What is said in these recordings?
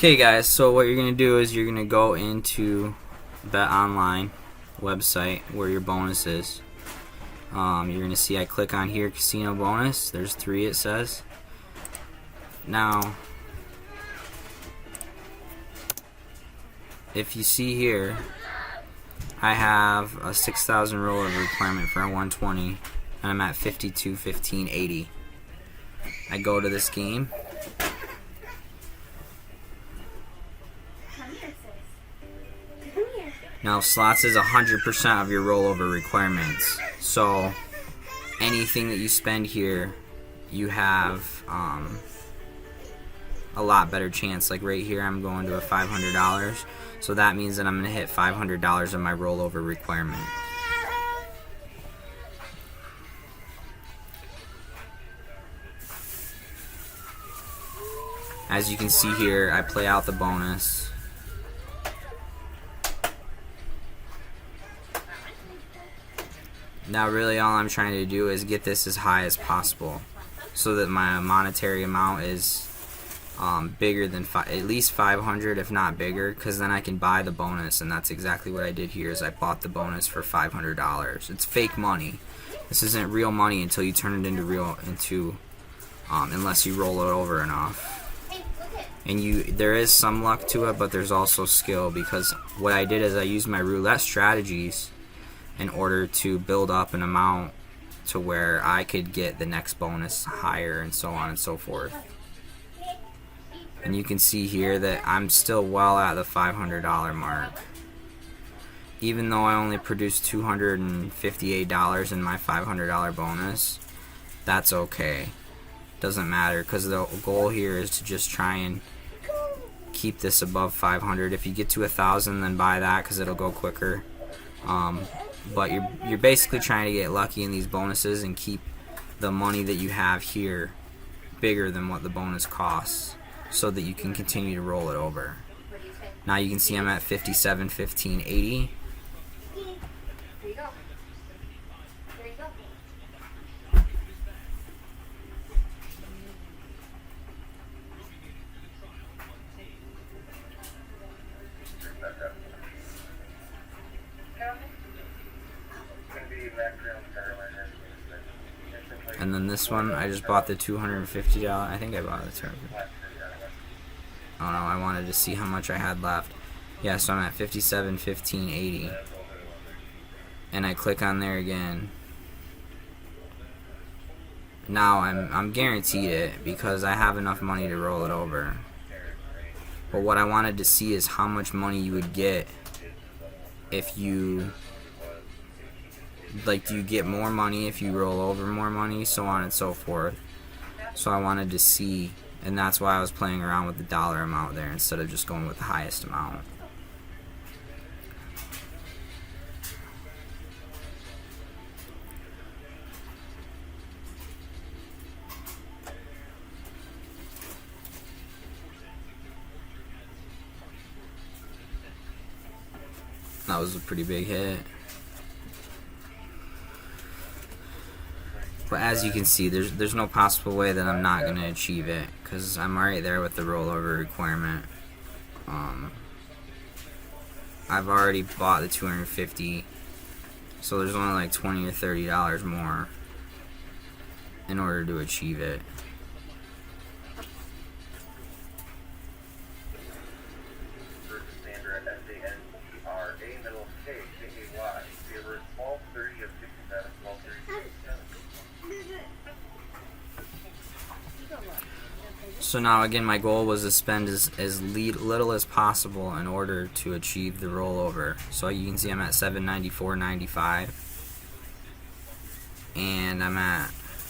Okay guys, so what you're going to do is you're going to go into Betonline website where your bonus is. You're going to see I click on here, casino bonus. There's 3 it says. Now, if you see here, I have a 6,000 rollover requirement for a 120 and I'm at 52, 15, 80. I go to this game. Now slots is 100% of your rollover requirements, so anything that you spend here, you have a lot better chance. Like right here I'm going to a $500, so that means that I'm going to hit $500 of my rollover requirement. As you can see here, I play out the bonus. Now really all I'm trying to do is get this as high as possible so that my monetary amount is bigger than at least 500, if not bigger, because then I can buy the bonus, and that's exactly what I did here. Is I bought the bonus for $500. It's fake money. This isn't real money until you turn it into unless you roll it over enough. And there is some luck to it, but there's also skill, because what I did is I used my roulette strategies in order to build up an amount to where I could get the next bonus higher, and so on and so forth. And you can see here that I'm still well at the $500 mark. Even though I only produced $258 in my $500 bonus, that's okay. Doesn't matter, because the goal here is to just try and keep this above 500. If you get to 1,000, then buy that, because it'll go quicker. But you're basically trying to get lucky in these bonuses and keep the money that you have here bigger than what the bonus costs, so that you can continue to roll it over. Now you can see I'm at 57, 15, 80. And then this one, I just bought the $250. I think I bought the $250. Oh no, I wanted to see how much I had left. Yeah, so I'm at 57, 15, 80. And I click on there again. Now I'm guaranteed it because I have enough money to roll it over. But what I wanted to see is how much money you would get if you, like, do you get more money if you roll over more money, so on and so forth. So I wanted to see, and that's why I was playing around with the dollar amount there instead of just going with the highest amount. That was a pretty big hit. But as you can see, there's no possible way that I'm not going to achieve it, because I'm right there with the rollover requirement. I've already bought the 250, so there's only like $20 or $30 more in order to achieve it. So now again, my goal was to spend as little as possible in order to achieve the rollover. So you can see I'm at $794.95, and I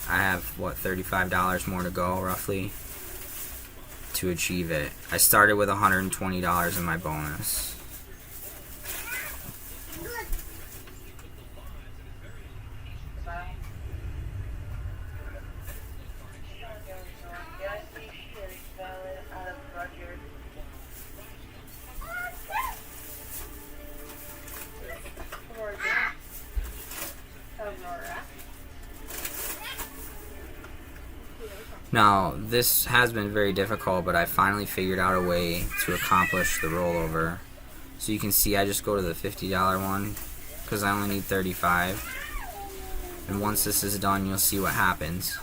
have what, $35 more to go roughly to achieve it. I started with $120 in my bonus. Now, this has been very difficult, but I finally figured out a way to accomplish the rollover. So you can see I just go to the $50 one because I only need 35. And once this is done, you'll see what happens.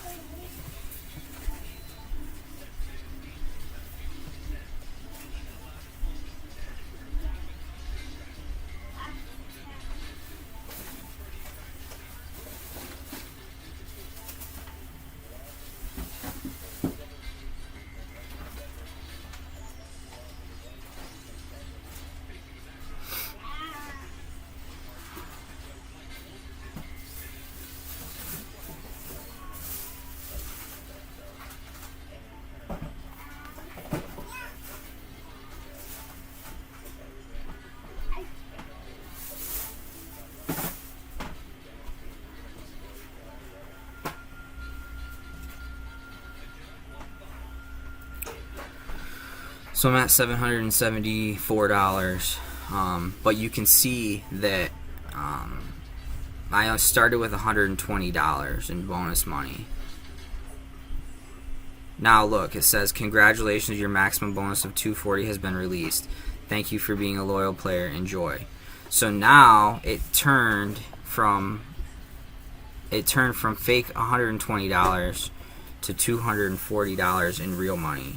So I'm at $774, but you can see that I started with $120 in bonus money. Now look, it says, congratulations, your maximum bonus of $240 has been released. Thank you for being a loyal player. Enjoy. So now it turned from fake $120 to $240 in real money.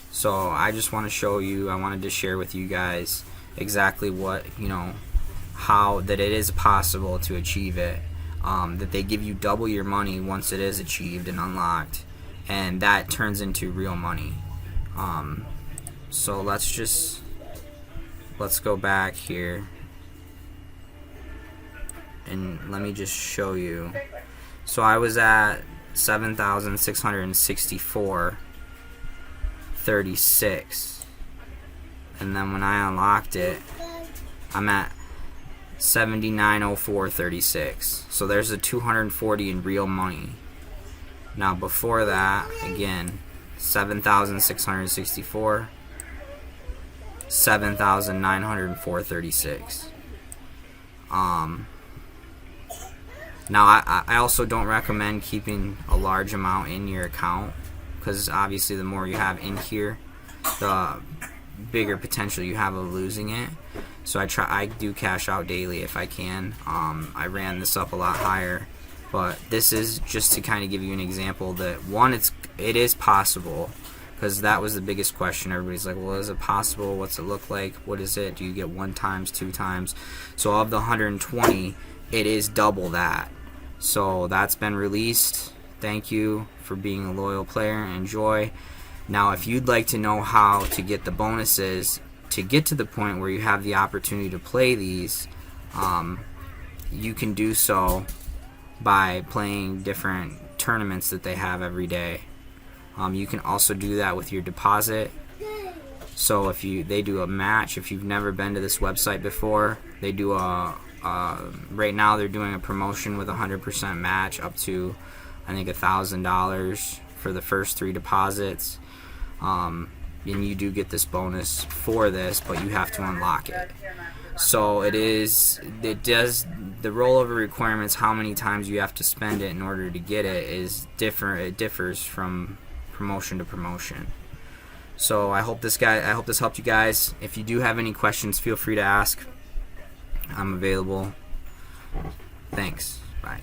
So I just want to show you, I wanted to share with you guys exactly what, how that it is possible to achieve it. That they give you double your money once it is achieved and unlocked, and that turns into real money. So let's go back here and let me just show you. So I was at 7,664.36, and then when I unlocked it, I'm at 7904.36. So there's a 240 in real money. Now before that, again, 7,664, 7,904.36. Now I also don't recommend keeping a large amount in your account, because obviously the more you have in here, the bigger potential you have of losing it. So I do cash out daily if I can. I ran this up a lot higher, but this is just to kind of give you an example that one, it is possible, because that was the biggest question. Everybody's like, well, is it possible? What's it look like? What is it? Do you get 1 times, 2 times? So of the 120, it is double that. So that's been released. Thank you for being a loyal player. Enjoy. Now if you'd like to know how to get the bonuses to get to the point where you have the opportunity to play these, you can do so by playing different tournaments that they have every day. You can also do that with your deposit. So if they do a match, if you've never been to this website before, they do right now they're doing a promotion with 100% match up to, I think, $1,000 for the first 3 deposits. And you do get this bonus for this, but you have to unlock it. So it does the rollover requirements, how many times you have to spend it in order to get it, is different. It differs from promotion to promotion. So I hope this helped you guys. If you do have any questions, feel free to ask. I'm available. Thanks. Bye.